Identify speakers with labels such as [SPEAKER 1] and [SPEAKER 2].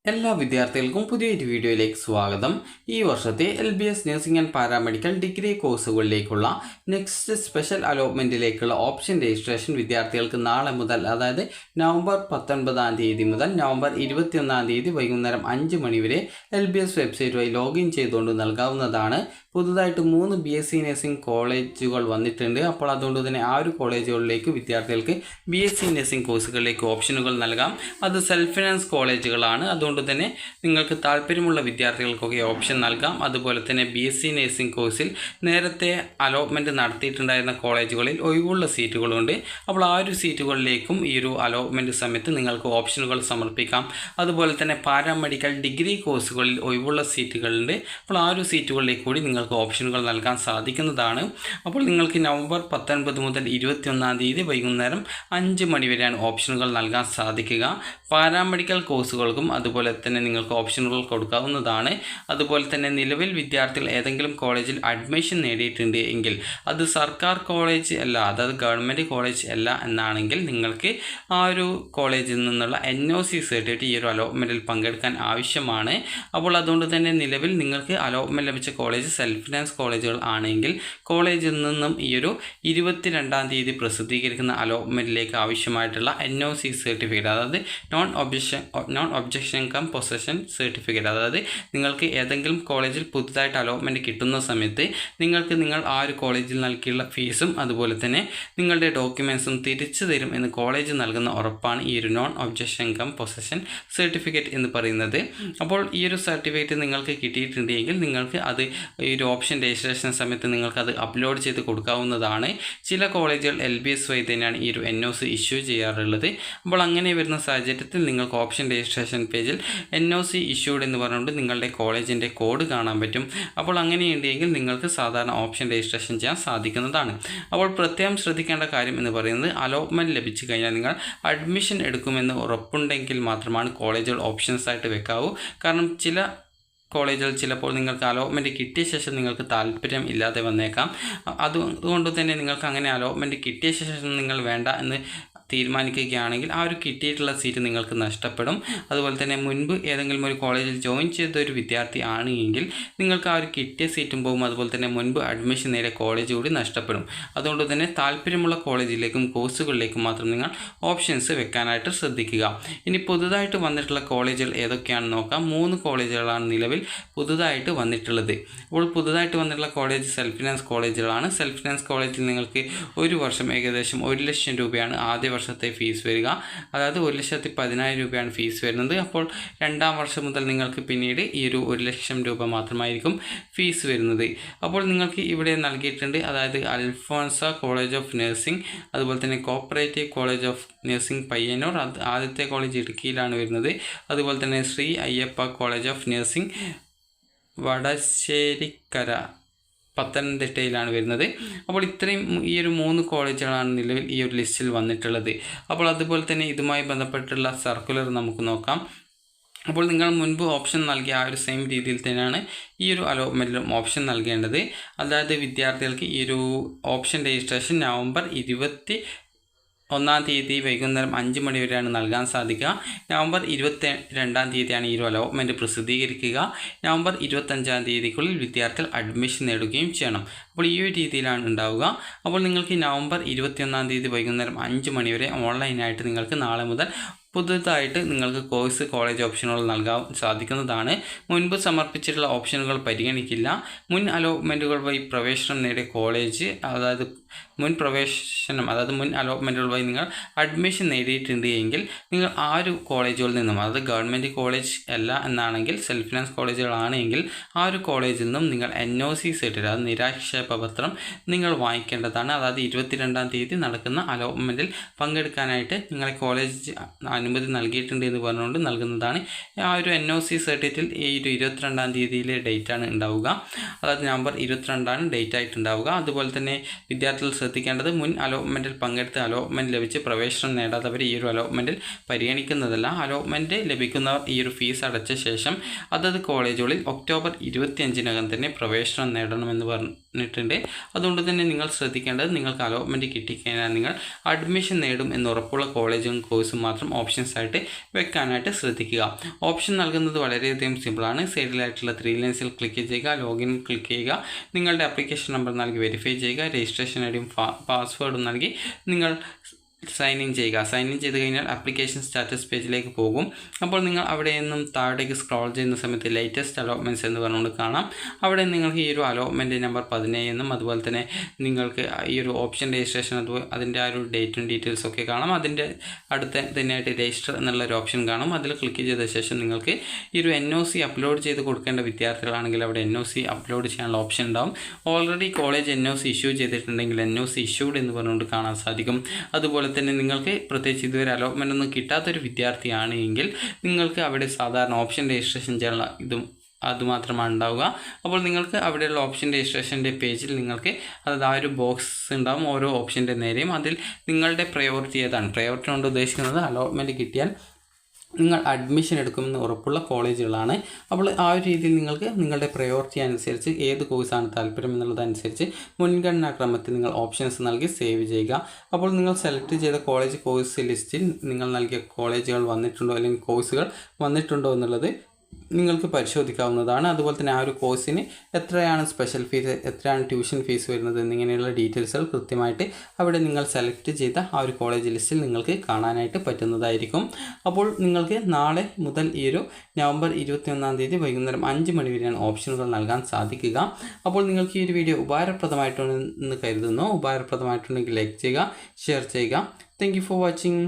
[SPEAKER 1] എല്ലാ വിദ്യാർത്ഥികൾക്കും പുതിയൊരു വീഡിയോയിലേക്ക് സ്വാഗതം. ഈ വർഷത്തെ LBS nursing and paramedical degree കോഴ്സുകളിലേക്കുള്ള നെക്സ്റ്റ് സ്പെഷ്യൽ അലോട്ട്മെൻറ്റിലേക്കുള്ള ഓപ്ഷൻ രജിസ്ട്രേഷൻ വിദ്യാർത്ഥികൾക്ക് നാളെ മുതൽ, അതായത് നവംബർ 19 മുതൽ നവംബർ 21 വൈകുന്നേരം 5 മണി വരെ LBS വെബ്സൈറ്റ് വഴി ലോഗിൻ ചെയ്തുകൊണ്ട് നൽകാവുന്നതാണ്. പുതുതായിട്ട് 3 BSc നഴ്സിംഗ് കോളേജുകൾ വന്നിട്ടുണ്ട്. അപ്പോൾ അതുകൊണ്ട് തന്നെ ആ ഒരു കോളേജുകളിലേക്ക് വിദ്യാർത്ഥികൾക്ക് BSc നഴ്സിംഗ് കോഴ്സുകളിലേക്ക് ഓപ്ഷനുകൾ നൽകാം. അത് സെൽഫ് ഫിനാൻസ് കോളേജുകളാണ്. അതുകൊണ്ട് തന്നെ നിങ്ങൾക്ക് താല്പര്യമുള്ള വിദ്യാർത്ഥികൾക്കൊക്കെ ഓപ്ഷൻ നൽകാം. അതുപോലെ തന്നെ BSc നഴ്സിംഗ് കോഴ്സിൽ നേരത്തെ അലോട്ട്മെൻറ്റ് നടത്തിയിട്ടുണ്ടായിരുന്ന കോളേജുകളിൽ ഒഴിവുള്ള സീറ്റുകളുണ്ട്. അപ്പോൾ ആ ഒരു സീറ്റുകളിലേക്കും ഈ ഒരു അലോട്ട്മെൻറ്റ് സമയത്ത് നിങ്ങൾക്ക് ഓപ്ഷനുകൾ സമർപ്പിക്കാം. അതുപോലെ തന്നെ പാരാമെഡിക്കൽ ഡിഗ്രി കോഴ്സുകളിൽ ഒഴിവുള്ള സീറ്റുകളുണ്ട്. അപ്പോൾ ആ ഒരു സീറ്റുകളിലേക്ക് കൂടി നിങ്ങൾക്ക് ഓപ്ഷനുകൾ നൽകാൻ സാധിക്കുന്നതാണ്. അപ്പോൾ നിങ്ങൾക്ക് നവംബർ 19 മുതൽ 21 വൈകുന്നേരം 5 മണി വരെയാണ് ഓപ്ഷനുകൾ നൽകാൻ സാധിക്കുക. പാരാമെഡിക്കൽ കോഴ്സുകൾക്കും അതുപോലെ തന്നെ നിങ്ങൾക്ക് ഓപ്ഷനുകൾ കൊടുക്കാവുന്നതാണ്. അതുപോലെ തന്നെ നിലവിൽ വിദ്യാർത്ഥികൾ ഏതെങ്കിലും കോളേജിൽ അഡ്മിഷൻ നേടിയിട്ടുണ്ട് എങ്കിൽ അത് സർക്കാർ കോളേജ് അല്ല, അതായത് ഗവൺമെൻറ് കോളേജ് അല്ല എന്നാണെങ്കിൽ നിങ്ങൾക്ക് ആ ഒരു കോളേജിൽ നിന്നുള്ള NOC സർട്ടിഫിക്കറ്റ് ഈ ഒരു അലോട്ട്മെൻറ്റിൽ പങ്കെടുക്കാൻ ആവശ്യമാണ്. അപ്പോൾ അതുകൊണ്ട് തന്നെ നിലവിൽ നിങ്ങൾക്ക് അലോട്ട്മെൻറ്റ് ലഭിച്ച കോളേജ് സെൽഫ് ഫിനാൻസ് കോളേജുകൾ ആണെങ്കിൽ കോളേജിൽ നിന്നും ഈ ഒരു 22 പ്രസിദ്ധീകരിക്കുന്ന അലോട്ട്മെൻറ്റിലേക്ക് ആവശ്യമായിട്ടുള്ള NOC സർട്ടിഫിക്കറ്റ്, അതായത് non objection cum possession certificate, അതായത് നിങ്ങൾക്ക് ഏതെങ്കിലും കോളേജിൽ പുതുതായിട്ട് അലോട്ട്മെൻറ്റ് കിട്ടുന്ന സമയത്ത് നിങ്ങൾ ആ ഒരു കോളേജിൽ നൽകിയുള്ള ഫീസും അതുപോലെ തന്നെ നിങ്ങളുടെ ഡോക്യുമെൻസും തിരിച്ചു തരും എന്ന് കോളേജ് നൽകുന്ന ഉറപ്പാണ് ഈ ഒരു non objection cum possession certificate എന്ന് പറയുന്നത്. അപ്പോൾ ഈ ഒരു സർട്ടിഫിക്കറ്റ് നിങ്ങൾക്ക് കിട്ടിയിട്ടുണ്ടെങ്കിൽ നിങ്ങൾക്ക് അത് ഈ ഒരു ഓപ്ഷൻ രജിസ്ട്രേഷൻ സമയത്ത് നിങ്ങൾക്ക് അത് അപ്ലോഡ് ചെയ്ത് കൊടുക്കാവുന്നതാണ്. ചില കോളേജുകൾ LBS വഴി തന്നെയാണ് ഈ ഒരു NOC ഇഷ്യൂ ചെയ്യാറുള്ളത്. അപ്പോൾ അങ്ങനെ വരുന്ന സാഹചര്യത്തിൽ നിങ്ങൾക്ക് ഓപ്ഷൻ രജിസ്ട്രേഷൻ പേജിൽ NOC ഇഷ്യൂഡ് എന്ന് പറഞ്ഞുകൊണ്ട് നിങ്ങളുടെ കോളേജിൻ്റെ കോഡ് കാണാൻ പറ്റും. അപ്പോൾ അങ്ങനെയുണ്ടെങ്കിൽ നിങ്ങൾക്ക് സാധാരണ ഓപ്ഷൻ രജിസ്ട്രേഷൻ ചെയ്യാൻ സാധിക്കുന്നതാണ്. അപ്പോൾ പ്രത്യേകം ശ്രദ്ധിക്കേണ്ട കാര്യം എന്ന് പറയുന്നത് അലോട്ട്മെൻറ്റ് ലഭിച്ചു കഴിഞ്ഞാൽ നിങ്ങൾ അഡ്മിഷൻ എടുക്കുമെന്ന് ഉറപ്പുണ്ടെങ്കിൽ മാത്രമാണ് കോളേജുകൾ ഓപ്ഷൻസ് ആയിട്ട് വെക്കാവൂ. കാരണം ചില കോളേജുകൾ ചിലപ്പോൾ നിങ്ങൾക്ക് അലോട്ട്മെൻറ്റ് കിട്ടിയ ശേഷം നിങ്ങൾക്ക് താല്പര്യം ഇല്ലാതെ വന്നേക്കാം. അതുകൊണ്ട് തന്നെ നിങ്ങൾക്ക് അങ്ങനെ അലോട്ട്മെൻറ്റ് കിട്ടിയ ശേഷം നിങ്ങൾ വേണ്ട എന്ന് തീരുമാനിക്കുകയാണെങ്കിൽ ആ ഒരു കിട്ടിയിട്ടുള്ള സീറ്റ് നിങ്ങൾക്ക് നഷ്ടപ്പെടും. അതുപോലെ തന്നെ മുൻപ് ഏതെങ്കിലും ഒരു കോളേജിൽ ജോയിൻ ചെയ്ത ഒരു വിദ്യാർത്ഥി ആണ് എങ്കിൽ നിങ്ങൾക്ക് ആ ഒരു കിട്ടിയ സീറ്റും പോകും. അതുപോലെ തന്നെ മുൻപ് അഡ്മിഷൻ നേടിയ കോളേജ് കൂടി നഷ്ടപ്പെടും. അതുകൊണ്ട് തന്നെ താല്പര്യമുള്ള കോളേജിലേക്കും കോഴ്സുകളിലേക്കും മാത്രം നിങ്ങൾ ഓപ്ഷൻസ് വെക്കാനായിട്ട് ശ്രദ്ധിക്കുക. ഇനി പുതുതായിട്ട് വന്നിട്ടുള്ള കോളേജുകൾ ഏതൊക്കെയാണെന്ന് നോക്കാം. 3 കോളേജുകളാണ് നിലവിൽ പുതുതായിട്ട് വന്നിട്ടുള്ളത്. അപ്പോൾ പുതുതായിട്ട് വന്നിട്ടുള്ള കോളേജ് സെൽഫ് ഫിനാൻസ് കോളേജുകളാണ്. സെൽഫ് ഫിനാൻസ് കോളേജിൽ നിങ്ങൾക്ക് ഒരു വർഷം ഏകദേശം 1 ലക്ഷം രൂപയാണ് ആദ്യ വർഷത്തെ ഫീസ് വരിക. അതായത് 1,10,000 രൂപയാണ് ഫീസ് വരുന്നത്. അപ്പോൾ 2ാം വർഷം മുതൽ നിങ്ങൾക്ക് പിന്നീട് ഈ ഒരു 1 ലക്ഷം രൂപ മാത്രമായിരിക്കും ഫീസ് വരുന്നത്. അപ്പോൾ നിങ്ങൾക്ക് ഇവിടെ നൽകിയിട്ടുണ്ട്, അതായത് അൽഫോൻസ കോളേജ് ഓഫ് നഴ്സിംഗ്, അതുപോലെ തന്നെ cooperative college of nursing Payyanur, ആദ്യത്തെ കോളേജ് ഇടുക്കിയിലാണ് വരുന്നത്. അതുപോലെ തന്നെ Sri Ayyappa college of nursing Vadasserikkara പത്തനംതിട്ടയിലാണ് വരുന്നത്. അപ്പോൾ ഇത്രയും ഈ ഒരു 3 കോളേജുകളാണ് നിലവിൽ ഈ ഒരു ലിസ്റ്റിൽ വന്നിട്ടുള്ളത്. അപ്പോൾ അതുപോലെ തന്നെ ഇതുമായി ബന്ധപ്പെട്ടുള്ള സർക്കുലർ നമുക്ക് നോക്കാം. അപ്പോൾ നിങ്ങൾ മുൻപ് ഓപ്ഷൻ നൽകിയ ആ ഒരു സെയിം രീതിയിൽ തന്നെയാണ് ഈ ഒരു അലോട്ട്മെൻറ്റിലും ഓപ്ഷൻ നൽകേണ്ടത്. അതായത് വിദ്യാർത്ഥികൾക്ക് ഈ ഒരു ഓപ്ഷൻ രജിസ്ട്രേഷൻ നവംബർ 21 വൈകുന്നേരം 5 മണി വരെയാണ് നൽകാൻ സാധിക്കുക. നവംബർ 22 ഈ ഒരു അലോട്ട്മെൻറ്റ് പ്രസിദ്ധീകരിക്കുക. നവംബർ 25 വിദ്യാർത്ഥികൾ അഡ്മിഷൻ നേടുകയും ചെയ്യണം. അപ്പോൾ ഈ ഒരു രീതിയിലാണ് ഉണ്ടാവുക. അപ്പോൾ നിങ്ങൾക്ക് നവംബർ 21 വൈകുന്നേരം 5 മണി വരെ ഓൺലൈനായിട്ട് നിങ്ങൾക്ക് നാളെ മുതൽ പുതുതായിട്ട് നിങ്ങൾക്ക് കോളേജ് ഓപ്ഷനുകൾ നൽകാൻ സാധിക്കുന്നതാണ്. മുൻപ് സമർപ്പിച്ചിട്ടുള്ള ഓപ്ഷനുകൾ പരിഗണിക്കില്ല. മുൻ അലോട്ട്മെൻറ്റുകൾ വഴി പ്രവേശനം നേടിയ കോളേജ്, അതായത് മുൻ അലോട്ട്മെൻറ്റുകൾ വഴി നിങ്ങൾ അഡ്മിഷൻ നേടിയിട്ടുണ്ട് എങ്കിൽ നിങ്ങൾ ആ ഒരു കോളേജുകളിൽ നിന്നും, അതായത് ഗവൺമെൻറ് കോളേജ് അല്ല എന്നാണെങ്കിൽ സെൽഫ് ഫിനാൻസ് കോളേജുകളാണെങ്കിൽ ആ ഒരു കോളേജിൽ നിന്നും നിങ്ങൾ NOC സർട്ടിഫിക്കറ്റ്, അതായത് നിരാക്ഷേപപത്രം നിങ്ങൾ വാങ്ങിക്കേണ്ടതാണ്. അതായത് 22 നടക്കുന്ന അലോട്ട്മെൻറ്റിൽ പങ്കെടുക്കാനായിട്ട് നിങ്ങളെ കോളേജ് അനുമതി നൽകിയിട്ടുണ്ട് എന്ന് പറഞ്ഞുകൊണ്ട് നൽകുന്നതാണ്. ആ ഒരു NOC സർട്ടിഫിക്കറ്റിൽ ഈ ഒരു 22 ഡേറ്റാണ് ഉണ്ടാവുക. അതായത് നവംബർ 22 ഡേറ്റ് ആയിട്ടുണ്ടാവുക. അതുപോലെ തന്നെ വിദ്യാർത്ഥികൾ ശ്രദ്ധിക്കേണ്ടത്, മുൻ അലോട്ട്മെൻറ്റിൽ പങ്കെടുത്ത് അലോട്ട്മെൻറ്റ് ലഭിച്ച് പ്രവേശനം നേടാത്തവർ ഈ ഒരു അലോട്ട്മെൻറ്റിൽ പരിഗണിക്കുന്നതല്ല. അലോട്ട്മെൻറ്റ് ലഭിക്കുന്നവർ ഈ ഒരു ഫീസ് അടച്ച ശേഷം അതത് കോളേജുകളിൽ ഒക്ടോബർ 25 തന്നെ പ്രവേശനം നേടണമെന്ന് പറഞ്ഞിട്ടുണ്ട്. അതുകൊണ്ട് തന്നെ നിങ്ങൾ ശ്രദ്ധിക്കേണ്ടത്, നിങ്ങൾക്ക് അലോട്ട്മെൻറ്റ് കിട്ടിക്കഴിഞ്ഞാൽ നിങ്ങൾ അഡ്മിഷൻ നേടും എന്ന് ഉറപ്പുള്ള കോളേജും കോഴ്സും മാത്രം ഓപ്ഷൻസ് ആയിട്ട് വെക്കാനായിട്ട് ശ്രദ്ധിക്കുക. ഓപ്ഷൻ നൽകുന്നത് വളരെയധികം സിമ്പിളാണ്. സൈഡിലായിട്ടുള്ള 3 ലൈൻസിൽ ക്ലിക്ക് ചെയ്യുക, ലോഗിൻ ക്ലിക്ക് ചെയ്യുക, നിങ്ങളുടെ ആപ്ലിക്കേഷൻ നമ്പർ നൽകി വെരിഫൈ ചെയ്യുക, രജിസ്ട്രേഷൻ ഐഡിയും പാസ്വേഡും നൽകി നിങ്ങൾ സൈൻ ഇൻ ചെയ്യുക. സൈൻ ഇൻ ചെയ്ത് കഴിഞ്ഞാൽ ആപ്ലിക്കേഷൻ സ്റ്റാറ്റസ് പേജിലേക്ക് പോകും. അപ്പോൾ നിങ്ങൾ അവിടെ നിന്നും താഴേക്ക് സ്ക്രോൾ ചെയ്യുന്ന സമയത്ത് ലേറ്റസ്റ്റ് അലോട്ട്മെൻറ്റ്സ് എന്ന് പറഞ്ഞുകൊണ്ട് കാണാം. അവിടെ നിങ്ങൾക്ക് ഈ ഒരു അലോട്ട്മെൻറ്റ് നമ്പർ 17 എന്നും അതുപോലെ തന്നെ നിങ്ങൾക്ക് ഈ ഒരു ഓപ്ഷൻ രജിസ്ട്രേഷൻ അതിൻ്റെ ആ ഒരു ഡേറ്റും ഡീറ്റെയിൽസും ഒക്കെ കാണാം. അതിൻ്റെ അടുത്ത് തന്നെയായിട്ട് രജിസ്റ്റർ എന്നുള്ളൊരു ഓപ്ഷൻ കാണും. അതിൽ ക്ലിക്ക് ചെയ്ത ശേഷം നിങ്ങൾക്ക് ഈ ഒരു NOC അപ്ലോഡ് ചെയ്ത് കൊടുക്കേണ്ട വിദ്യാർത്ഥികളാണെങ്കിൽ അവിടെ NOC അപ്ലോഡ് ചെയ്യാനുള്ള ഓപ്ഷൻ ഉണ്ടാവും. ഓൾറെഡി കോളേജ് NOC ഇഷ്യൂ ചെയ്തിട്ടുണ്ടെങ്കിൽ NOC ഇഷ്യൂഡ് എന്ന് പറഞ്ഞുകൊണ്ട് കാണാൻ സാധിക്കും. അതുപോലെ തന്നെ നിങ്ങൾക്ക് പ്രത്യേകിച്ച് ഇതുവരെ അലോട്ട്മെൻ്റ് ഒന്നും കിട്ടാത്തൊരു വിദ്യാർത്ഥിയാണ് എങ്കിൽ നിങ്ങൾക്ക് അവിടെ സാധാരണ ഓപ്ഷൻ രജിസ്ട്രേഷൻ ചെയ്യാനുള്ള അതുമാത്രമാണ് ഉണ്ടാവുക. അപ്പോൾ നിങ്ങൾക്ക് അവിടെയുള്ള ഓപ്ഷൻ രജിസ്ട്രേഷൻ്റെ പേജിൽ നിങ്ങൾക്ക് അതായത് ആ ഒരു ബോക്സ് ഉണ്ടാവും ഓരോ ഓപ്ഷൻ്റെ നേരെയും. അതിൽ നിങ്ങളുടെ പ്രയോറിറ്റി ഏതാണ്, പ്രയോറിറ്റി കൊണ്ട് ഉദ്ദേശിക്കുന്നത് അലോട്ട്മെൻറ്റ് കിട്ടിയാൽ നിങ്ങൾ അഡ്മിഷൻ എടുക്കുമെന്ന് ഉറപ്പുള്ള കോളേജുകളാണ്. അപ്പോൾ ആ ഒരു രീതിയിൽ നിങ്ങൾക്ക് നിങ്ങളുടെ പ്രയോറിറ്റി അനുസരിച്ച് ഏത് കോഴ്സാണ് താല്പര്യം എന്നുള്ളതനുസരിച്ച് മുൻഗണനാക്രമത്തിൽ നിങ്ങൾ ഓപ്ഷൻസ് നൽകി സേവ് ചെയ്യുക. അപ്പോൾ നിങ്ങൾ സെലക്ട് ചെയ്ത കോഴ്സ് ലിസ്റ്റിൽ നിങ്ങൾ നൽകിയ കോളേജുകൾ വന്നിട്ടുണ്ടോ അല്ലെങ്കിൽ കോഴ്സുകൾ വന്നിട്ടുണ്ടോ എന്നുള്ളത് നിങ്ങൾക്ക് പരിശോധിക്കാവുന്നതാണ്. അതുപോലെ തന്നെ ആ ഒരു കോഴ്സിന് എത്രയാണ് സ്പെഷ്യൽ ഫീസ്, എത്രയാണ് ട്യൂഷൻ ഫീസ് വരുന്നത് എന്നിങ്ങനെയുള്ള ഡീറ്റെയിൽസുകൾ കൃത്യമായിട്ട് അവിടെ നിങ്ങൾ സെലക്ട് ചെയ്ത ആ ഒരു കോളേജ് ലിസ്റ്റിൽ നിങ്ങൾക്ക് കാണാനായിട്ട് പറ്റുന്നതായിരിക്കും. അപ്പോൾ നിങ്ങൾക്ക് നാളെ മുതൽ ഈ ഒരു നവംബർ 21-ാം തീയതി വൈകുന്നേരം 5 മണി വരെയാണ് ഓപ്ഷനുകൾ നൽകാൻ സാധിക്കുക. അപ്പോൾ നിങ്ങൾക്ക് ഈ ഒരു വീഡിയോ ഉപകാരപ്രദമായിട്ടുണ്ടെന്ന് കരുതുന്നു. ഉപകാരപ്രദമായിട്ടുണ്ടെങ്കിൽ ലൈക്ക് ചെയ്യുക, ഷെയർ ചെയ്യുക. Thank you for watching.